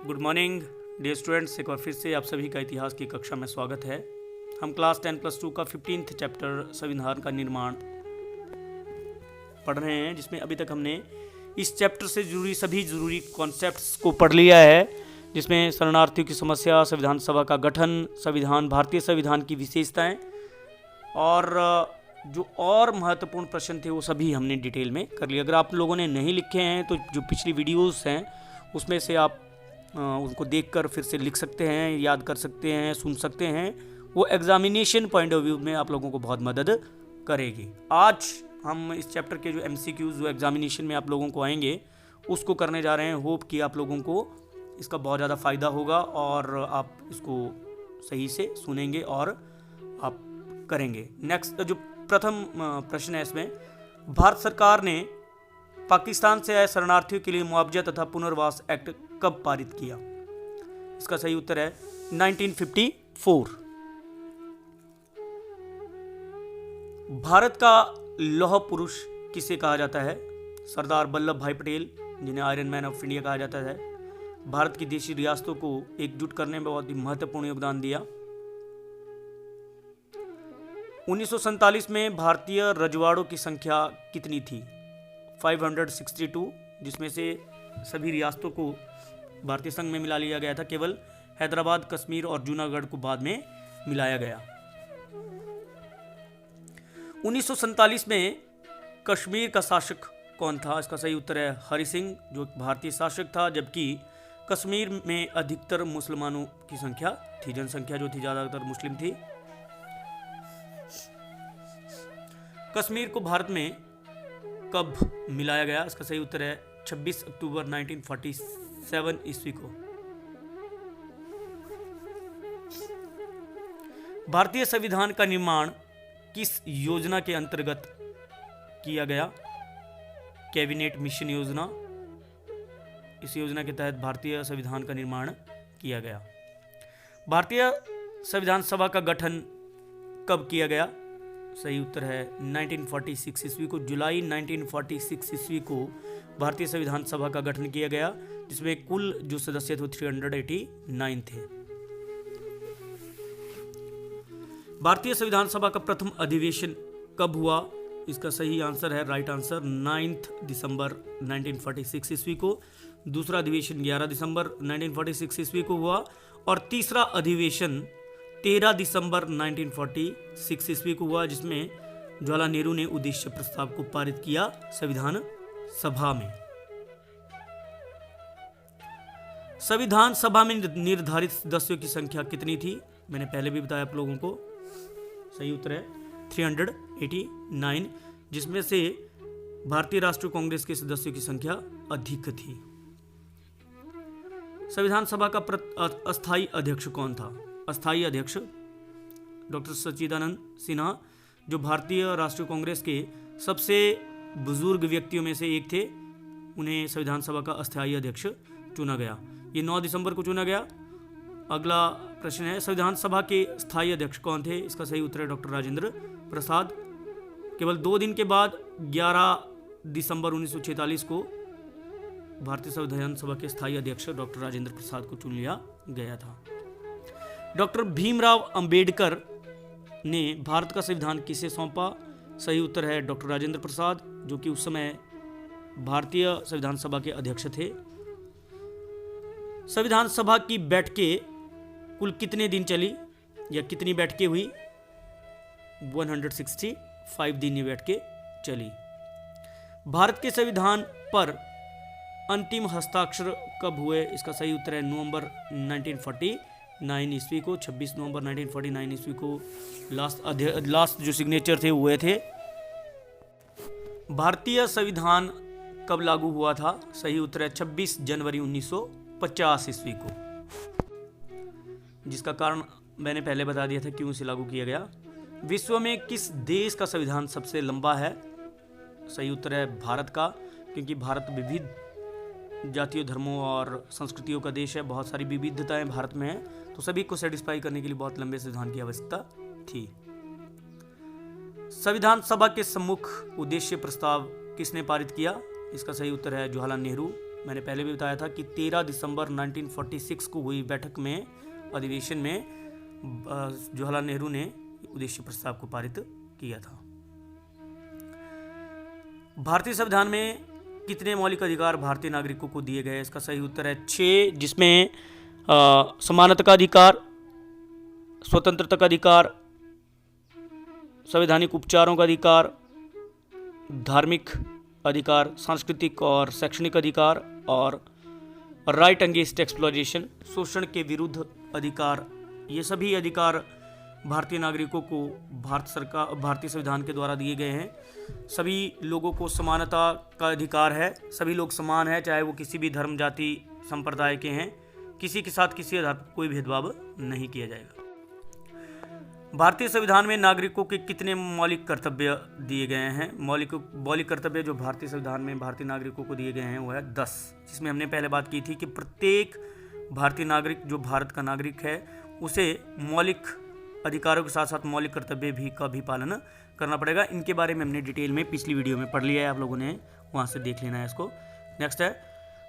Good morning dear students, एक बार फिर से आप सभी का इतिहास की कक्षा में स्वागत है। हम क्लास 10+2 का 15th चैप्टर संविधान का निर्माण पढ़ रहे हैं, जिसमें अभी तक हमने इस चैप्टर से जुड़ी सभी जरूरी कॉन्सेप्ट्स को पढ़ लिया है, जिसमें शरणार्थियों की समस्या, संविधान सभा का गठन, संविधान, भारतीय संविधान की विशेषताएं और जो और महत्वपूर्ण प्रश्न थे वो सभी हमने डिटेल में कर लिया। अगर आप लोगों ने नहीं लिखे हैं तो जो पिछली वीडियोस हैं उसमें से आप उनको देखकर फिर से लिख सकते हैं, याद कर सकते हैं, सुन सकते हैं। वो एग्जामिनेशन पॉइंट ऑफ व्यू में आप लोगों को बहुत मदद करेगी। आज हम इस चैप्टर के जो MCQs जो एग्जामिनेशन में आप लोगों को आएंगे उसको करने जा रहे हैं। होप कि आप लोगों को इसका बहुत ज़्यादा फ़ायदा होगा और आप इसको सही से सुनेंगे और आप करेंगे। नेक्स्ट जो प्रथम प्रश्न है, इसमें भारत सरकार ने पाकिस्तान से आए शरणार्थियों के लिए मुआवजा तथा पुनर्वास एक्ट कब पारित किया? इसका सही उत्तर है 1954। भारत का लौह पुरुष किसे कहा जाता है? सरदार वल्लभ भाई पटेल, जिन्हें आयरन मैन ऑफ इंडिया कहा जाता है। भारत की देशी रियासतों को एकजुट करने में बहुत ही महत्वपूर्ण योगदान दिया। 1947 में भारतीय रजवाड़ों की संख्या कितनी थी? 562, जिसमें से सभी रियासतों को भारतीय संघ में मिला लिया गया था। केवल हैदराबाद, कश्मीर और जूनागढ़ को बाद में मिलाया गया। 1947 में कश्मीर का शासक कौन था? इसका सही उत्तर है हरि सिंह, जो एक भारतीय शासक था, जबकि कश्मीर में अधिकतर मुसलमानों की संख्या थी, जनसंख्या जो थी ज़्यादातर मुस्लिम थी। कश्मीर को भारत में कब मिलाया गया? इसका सही उत्तर है 26 अक्टूबर 1947 ईस्वी को। भारतीय संविधान का निर्माण किस योजना के अंतर्गत किया गया? कैबिनेट मिशन योजना। इस योजना के तहत भारतीय संविधान का निर्माण किया गया। भारतीय संविधान सभा का गठन कब किया गया? सही उत्तर है 1946 ईस्वी को। जुलाई 1946 ईस्वी को भारतीय संविधान सभा का गठन किया गया, जिसमें कुल जो सदस्य थे 389 थे। भारतीय संविधान सभा का प्रथम अधिवेशन कब हुआ? इसका सही आंसर है, राइट आंसर, 9 दिसंबर 1946 ईस्वी को। दूसरा अधिवेशन 11 दिसंबर 1946 ईस्वी को हुआ और तीसरा अधिवेशन 13 दिसंबर 1946 ईस्वी को हुआ, जिसमें जवाहरलाल नेहरू ने उद्देश्य प्रस्ताव को पारित किया संविधान सभा में। संविधान सभा में निर्धारित सदस्यों की संख्या कितनी थी? मैंने पहले भी बताया आप लोगों को। सही उत्तर है 389, जिसमें से भारतीय राष्ट्रीय कांग्रेस के सदस्यों की संख्या अधिक थी। संविधान सभा का अस्थायी अध्यक्ष कौन था? अस्थायी अध्यक्ष डॉक्टर सच्चिदानंद सिन्हा, जो भारतीय राष्ट्रीय कांग्रेस के सबसे बुजुर्ग व्यक्तियों में से एक थे। उन्हें संविधान सभा का अस्थायी अध्यक्ष चुना गया। ये 9 दिसंबर को चुना गया। अगला प्रश्न है, संविधान सभा के स्थायी अध्यक्ष कौन थे? इसका सही उत्तर है डॉक्टर राजेंद्र प्रसाद। केवल 2 दिन के बाद 11 दिसंबर 1946 को भारतीय संविधान सभा के स्थायी अध्यक्ष डॉक्टर राजेंद्र प्रसाद को चुन लिया गया था। डॉक्टर भीमराव अंबेडकर ने भारत का संविधान किसे सौंपा? सही उत्तर है डॉक्टर राजेंद्र प्रसाद, जो कि उस समय भारतीय संविधान सभा के अध्यक्ष थे। संविधान सभा की बैठकें कुल कितने दिन चली या कितनी बैठकें हुई? 165 दिन ये बैठकें चली। भारत के संविधान पर अंतिम हस्ताक्षर कब हुए? इसका सही उत्तर है नवंबर 1949 ईस्वी को। 26 नवंबर 1949 ईस्वी को लास्ट जो सिग्नेचर थे हुए थे। भारतीय संविधान कब लागू हुआ था? सही उत्तर है 26 जनवरी 1950 ईस्वी को, जिसका कारण मैंने पहले बता दिया था क्यों इसे लागू किया गया। विश्व में किस देश का संविधान सबसे लंबा है? सही उत्तर है भारत का, क्योंकि भारत विविध जातियों, धर्मों और संस्कृतियों का देश है। बहुत सारी विविधताएं भारत में हैं, तो सभी को सेटिस्फाई करने के लिए बहुत लंबे संविधान की आवश्यकता थी। संविधान सभा के सम्मुख उद्देश्य प्रस्ताव किसने पारित किया? इसका सही उत्तर है जवाहरलाल नेहरू, मैंने पहले भी बताया था कि 13 दिसंबर 1946 को हुई बैठक में, अधिवेशन में जवाहरलाल नेहरू ने उद्देश्य प्रस्ताव को पारित किया था। भारतीय संविधान में कितने मौलिक अधिकार भारतीय नागरिकों को दिए गए? इसका सही उत्तर है 6, जिसमें समानता का अधिकार, स्वतंत्रता का अधिकार, संवैधानिक उपचारों का अधिकार, धार्मिक अधिकार, सांस्कृतिक और शैक्षणिक अधिकार, और राइट अगेंस्ट एक्सप्लॉयटेशन, शोषण के विरुद्ध अधिकार। ये सभी अधिकार भारतीय नागरिकों को भारतीय संविधान के द्वारा दिए गए हैं। सभी लोगों को समानता का अधिकार है, सभी लोग समान हैं, चाहे वो किसी भी धर्म, जाति, संप्रदाय के हैं। किसी के साथ किसी आधार पर कोई भेदभाव नहीं किया जाएगा। भारतीय संविधान में नागरिकों के कितने मौलिक कर्तव्य दिए गए हैं? मौलिक कर्तव्य जो भारतीय संविधान में भारतीय नागरिकों को दिए गए हैं वो है 10, जिसमें हमने पहले बात की थी कि प्रत्येक भारतीय नागरिक जो भारत का नागरिक है उसे मौलिक अधिकारों के साथ साथ मौलिक कर्तव्य का भी पालन करना पड़ेगा। इनके बारे में हमने डिटेल में पिछली वीडियो में पढ़ लिया है, आप लोगों ने वहाँ से देख लेना है इसको। नेक्स्ट है,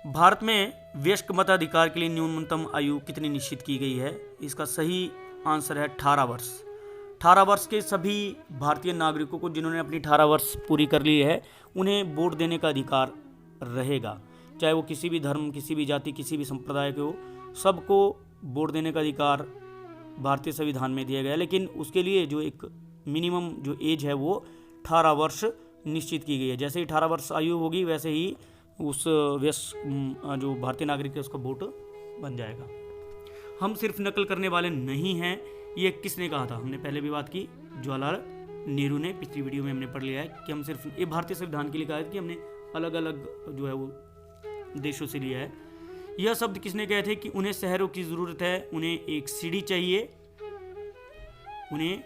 भारत में वयस्क मताधिकार के लिए न्यूनतम आयु कितनी निश्चित की गई है? इसका सही आंसर है 18 वर्ष। 18 वर्ष के सभी भारतीय नागरिकों को, जिन्होंने अपनी 18 वर्ष पूरी कर ली है, उन्हें वोट देने का अधिकार रहेगा, चाहे वो किसी भी धर्म, किसी भी जाति, किसी भी संप्रदाय के हो। सबको वोट देने का अधिकार भारतीय संविधान में दिया गया है, लेकिन उसके लिए जो एक मिनिमम जो एज है वो 18 वर्ष निश्चित की गई है। जैसे ही 18 वर्ष आयु होगी वैसे ही उस वयस्क जो भारतीय नागरिक है उसका वोट बन जाएगा। हम सिर्फ नकल करने वाले नहीं हैं, ये किसने कहा था? हमने पहले भी बात की, जवाहरलाल नेहरू ने। पिछली वीडियो में हमने पढ़ लिया है कि हम सिर्फ, ये भारतीय संविधान के लिए कहा है कि हमने अलग अलग जो है वो देशों से लिया है। यह शब्द किसने कहे थे कि उन्हें शहरों की ज़रूरत है, उन्हें एक सीढ़ी चाहिए, उन्हें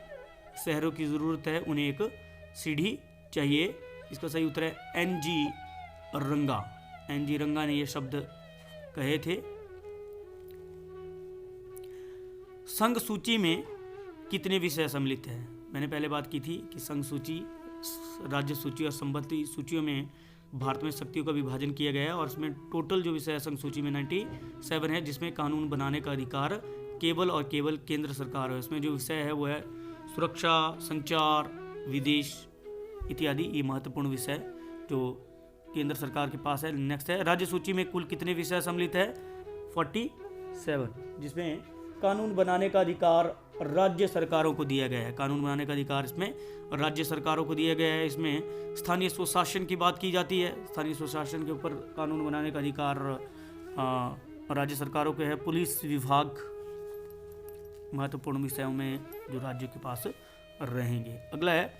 शहरों की ज़रूरत है, उन्हें एक सीढ़ी चाहिए। इसका सही उत्तर है एन.जी. रंगा। एन.जी. रंगा ने यह शब्द कहे थे। संघ सूची में कितने विषय सम्मिलित हैं? मैंने पहले बात की थी कि संघ सूची, राज्य सूची और संबंधी सूचियों में भारत में शक्तियों का विभाजन किया गया है, और इसमें टोटल जो विषय है संघ सूची में 97 है, जिसमें कानून बनाने का अधिकार केवल और केवल केंद्र सरकार है। इसमें जो विषय है वो है सुरक्षा, संचार, विदेश इत्यादि। ये महत्वपूर्ण विषय जो केंद्र सरकार के पास है। नेक्स्ट है, राज्य सूची में कुल कितने विषय सम्मिलित है? 47, जिसमें कानून बनाने का अधिकार राज्य सरकारों को दिया गया है। कानून बनाने का अधिकार इसमें राज्य सरकारों को दिया गया है। इसमें स्थानीय स्वशासन की बात की जाती है। स्थानीय स्वशासन के ऊपर कानून बनाने का अधिकार राज्य सरकारों के है। पुलिस विभाग महत्वपूर्ण विषयों में जो राज्यों के पास रहेंगे। अगला है,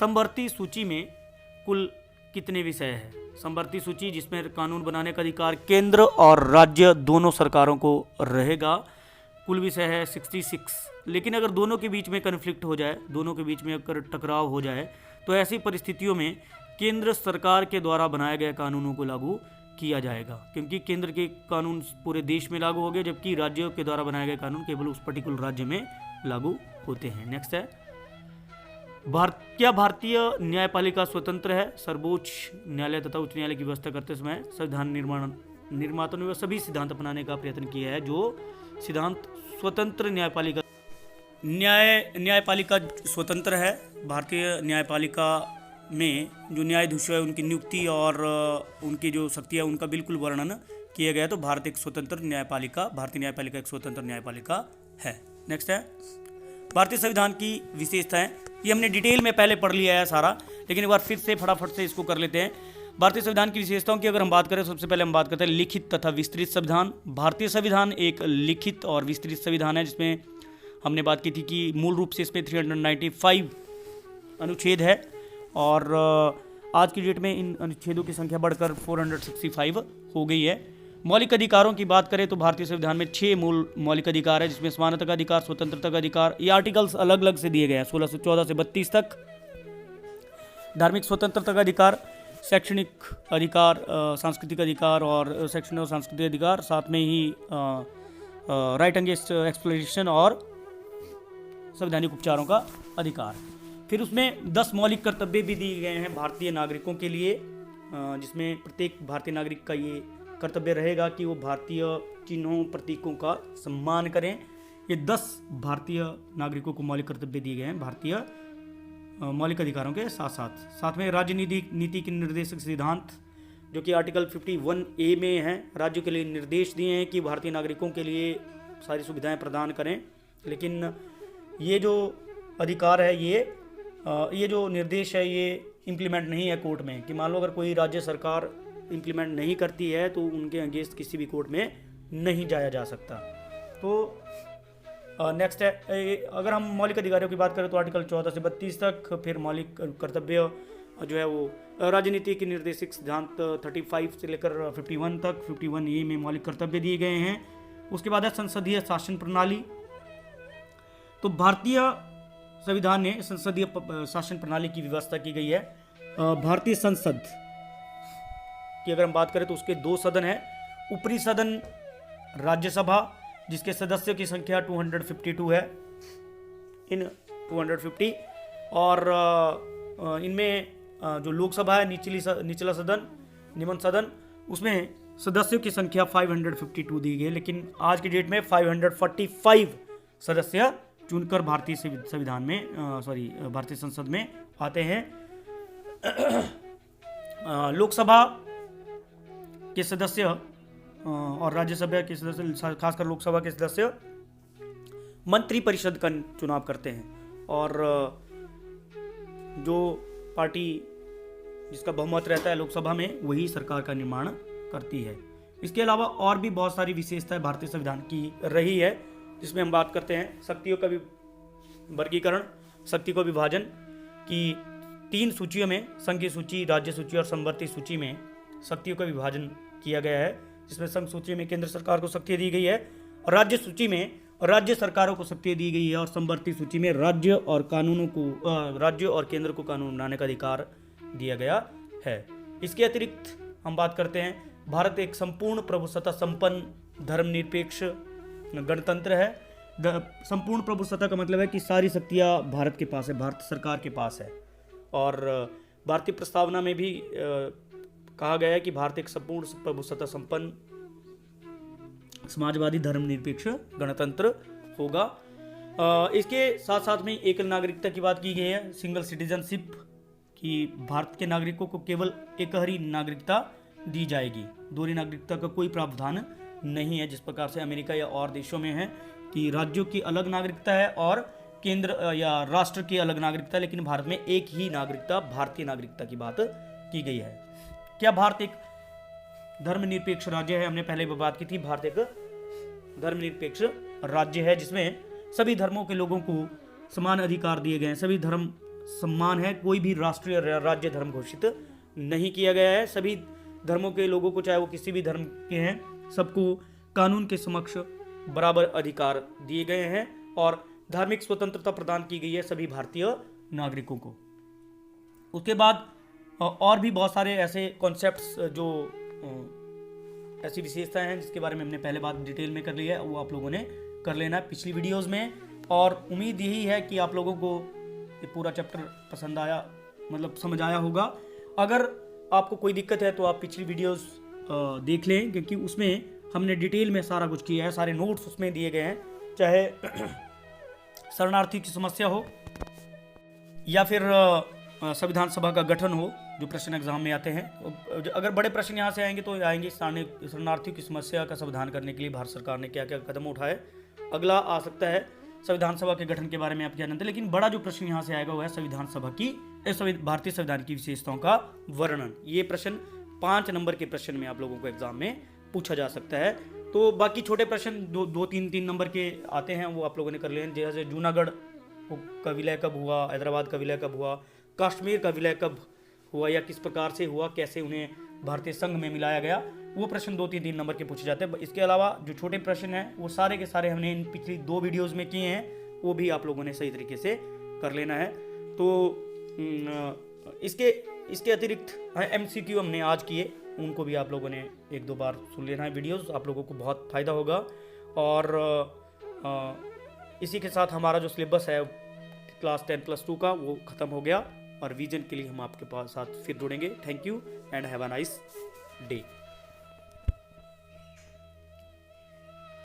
समवर्ती सूची में कुल कितने विषय है? समवर्ती सूची जिसमें कानून बनाने का अधिकार केंद्र और राज्य दोनों सरकारों को रहेगा, कुल विषय है 66। लेकिन अगर दोनों के बीच में कन्फ्लिक्ट हो जाए, दोनों के बीच में अगर टकराव हो जाए, तो ऐसी परिस्थितियों में केंद्र सरकार के द्वारा बनाए गए कानूनों को लागू किया जाएगा, क्योंकि केंद्र के कानून पूरे देश में लागू हो गए, जबकि राज्यों के द्वारा बनाए गए कानून केवल उस पर्टिकुलर राज्य में लागू होते हैं। नेक्स्ट है, क्या भारतीय न्यायपालिका स्वतंत्र है? सर्वोच्च न्यायालय तथा उच्च न्यायालय की व्यवस्था करते समय संविधान निर्माताओं ने सभी सिद्धांत अपनाने का प्रयत्न किया है। जो सिद्धांत स्वतंत्र न्यायपालिका स्वतंत्र है। भारतीय न्यायपालिका में जो न्यायाधीश है उनकी नियुक्ति और उनकी जो शक्तियाँ उनका बिल्कुल वर्णन किया गया है। तो भारतीय न्यायपालिका एक स्वतंत्र न्यायपालिका है। नेक्स्ट है, भारतीय संविधान की विशेषताएं। ये हमने डिटेल में पहले पढ़ लिया है सारा, लेकिन एक बार फिर से फटाफट से इसको कर लेते हैं। भारतीय संविधान की विशेषताओं की अगर हम बात करें, सबसे पहले हम बात करते हैं लिखित तथा विस्तृत संविधान। भारतीय संविधान एक लिखित और विस्तृत संविधान है, जिसमें हमने बात की थी कि मूल रूप से इसमें 395 अनुच्छेद है, और आज की डेट में इन अनुच्छेदों की संख्या बढ़कर 465 हो गई है। मौलिक अधिकारों की बात करें तो भारतीय संविधान में 6 मूल मौलिक अधिकार है, जिसमें समानता का अधिकार, स्वतंत्रता का अधिकार, ये आर्टिकल्स अलग अलग से दिए गए हैं 16 से 14 से 32 तक। धार्मिक स्वतंत्रता का अधिकार, शैक्षणिक अधिकार, सांस्कृतिक अधिकार और शैक्षणिक और सांस्कृतिक अधिकार, साथ में ही राइट अगेंस्ट एक्सप्लॉयटेशन और संवैधानिक उपचारों का अधिकार। फिर उसमें 10 मौलिक कर्तव्य भी दिए गए हैं भारतीय नागरिकों के लिए, जिसमें प्रत्येक भारतीय नागरिक का ये कर्तव्य रहेगा कि वो भारतीय चिन्हों प्रतीकों का सम्मान करें। ये 10 भारतीय नागरिकों को मौलिक कर्तव्य दिए गए हैं भारतीय मौलिक अधिकारों के साथ में राजनीतिक नीति के निर्देशक सिद्धांत जो कि आर्टिकल 51A में है, राज्यों के लिए निर्देश दिए हैं कि भारतीय नागरिकों के लिए सारी सुविधाएं प्रदान करें। लेकिन ये जो अधिकार है, ये जो निर्देश है, ये इम्प्लीमेंट नहीं है कोर्ट में, कि मान लो अगर कोई राज्य सरकार इम्प्लीमेंट नहीं करती है तो उनके अगेंस्ट किसी भी कोर्ट में नहीं जाया जा सकता। तो नेक्स्ट है, अगर हम मौलिक अधिकारों की बात करें तो आर्टिकल 14 से 32 तक, फिर मौलिक कर्तव्य जो है वो राजनीति के निर्देशक सिद्धांत 35 से लेकर 51 तक, 51A में मौलिक कर्तव्य दिए गए हैं। उसके बाद है संसदीय शासन प्रणाली। तो भारतीय संविधान ने संसदीय शासन प्रणाली की व्यवस्था की गई है। भारतीय संसद की अगर हम बात करें तो उसके 2 सदन हैं। ऊपरी सदन राज्यसभा, जिसके सदस्यों की संख्या 252 है, इन 250, और इनमें जो लोकसभा है, निचला सदन, निम्न सदन, उसमें सदस्यों की संख्या 552 दी गई। लेकिन आज की डेट में 545 सदस्य चुनकर भारतीय संविधान में भारतीय संसद में आते हैं। लोकसभा के सदस्य और राज्यसभा के सदस्य, खासकर लोकसभा के सदस्य मंत्री परिषद का चुनाव करते हैं, और जो पार्टी जिसका बहुमत रहता है लोकसभा में वही सरकार का निर्माण करती है। इसके अलावा और भी बहुत सारी विशेषताएं भारतीय संविधान की रही है, जिसमें हम बात करते हैं शक्तियों का वर्गीकरण, शक्ति को विभाजन की 3 सूचियों में, संघीय सूची, राज्य सूची और समवर्ती सूची में शक्तियों का विभाजन किया गया है, जिसमें संघ सूची में केंद्र सरकार को शक्ति दी गई है, और राज्य सूची में राज्य सरकारों को शक्ति दी गई है, और समवर्ती सूची में राज्य और केंद्र को कानून बनाने का अधिकार दिया गया है। इसके अतिरिक्त हम बात करते हैं, भारत एक संपूर्ण प्रभुसत्ता संपन्न धर्मनिरपेक्ष गणतंत्र है। संपूर्ण प्रभुसत्ता का मतलब है कि सारी शक्तियां भारत के पास है, भारत सरकार के पास है। और भारतीय प्रस्तावना में भी कहा गया है कि भारत एक संपूर्ण प्रभुसत्ता संपन्न समाजवादी धर्मनिरपेक्ष गणतंत्र होगा। इसके साथ साथ में एकल नागरिकता की बात की गई है, सिंगल सिटीजनशिप, कि भारत के नागरिकों को केवल एक ही नागरिकता दी जाएगी, दोहरी नागरिकता का कोई प्रावधान नहीं है, जिस प्रकार से अमेरिका या और देशों में है कि राज्यों की अलग नागरिकता है और केंद्र या राष्ट्र की अलग नागरिकता, लेकिन भारत में एक ही नागरिकता, भारतीय नागरिकता की बात की गई है। क्या भारत एक धर्मनिरपेक्ष राज्य है? हमने पहले भी बात की थी, भारत एक धर्मनिरपेक्ष राज्य है जिसमें सभी धर्मों के लोगों को समान अधिकार दिए गए हैं, सभी धर्म सम्मान है, कोई भी राष्ट्रीय राज्य धर्म घोषित नहीं किया गया है। सभी धर्मों के लोगों को, चाहे वो किसी भी धर्म के हैं, सबको कानून के समक्ष बराबर अधिकार दिए गए हैं, और धार्मिक स्वतंत्रता प्रदान की गई है सभी भारतीय नागरिकों को। उसके बाद और भी बहुत सारे ऐसे कॉन्सेप्ट्स, जो ऐसी विशेषताएं हैं जिसके बारे में हमने पहले बात डिटेल में कर ली है, वो आप लोगों ने कर लेना है पिछली वीडियोस में। और उम्मीद यही है कि आप लोगों को ये पूरा चैप्टर पसंद आया, मतलब समझ आया होगा। अगर आपको कोई दिक्कत है तो आप पिछली वीडियोस देख लें, क्योंकि उसमें हमने डिटेल में सारा कुछ किया है, सारे नोट्स उसमें दिए गए हैं, चाहे शरणार्थी की समस्या हो या फिर संविधान सभा का गठन हो, जो प्रश्न एग्जाम में आते हैं। अगर बड़े प्रश्न यहाँ से आएंगे तो आएंगे शरणार्थियों की समस्या का समाधान करने के लिए भारत सरकार ने क्या क्या कदम उठाए। अगला आ सकता है संविधान सभा के गठन के बारे में आप क्या जानते हैं, लेकिन बड़ा जो प्रश्न यहाँ से आएगा वो है संविधान सभा की, भारतीय संविधान की विशेषताओं का वर्णन। ये प्रश्न 5 नंबर के प्रश्न में आप लोगों को एग्जाम में पूछा जा सकता है। तो बाकी छोटे प्रश्न 2-3 नंबर के आते हैं, वो आप लोगों ने कर लिए हैं, जैसे जूनागढ़ का विलय कब हुआ, हैदराबाद का विलय कब हुआ, कश्मीर का विलय कब हुआ या किस प्रकार से हुआ, कैसे उन्हें भारतीय संघ में मिलाया गया, वो प्रश्न 2-3 नंबर के पूछे जाते हैं। इसके अलावा जो छोटे प्रश्न हैं वो सारे के सारे हमने इन पिछली 2 वीडियोज़ में किए हैं, वो भी आप लोगों ने सही तरीके से कर लेना है। तो इसके अतिरिक्त MCQ हमने आज किए, उनको भी आप लोगों ने 1-2 बार सुन लेना है वीडियोस, आप लोगों को बहुत फ़ायदा होगा। और इसी के साथ हमारा जो सिलेबस है क्लास 10+2 का वो ख़त्म हो गया, और विजन के लिए हम आपके पास साथ फिर जुड़ेंगे। Thank you and have a nice day.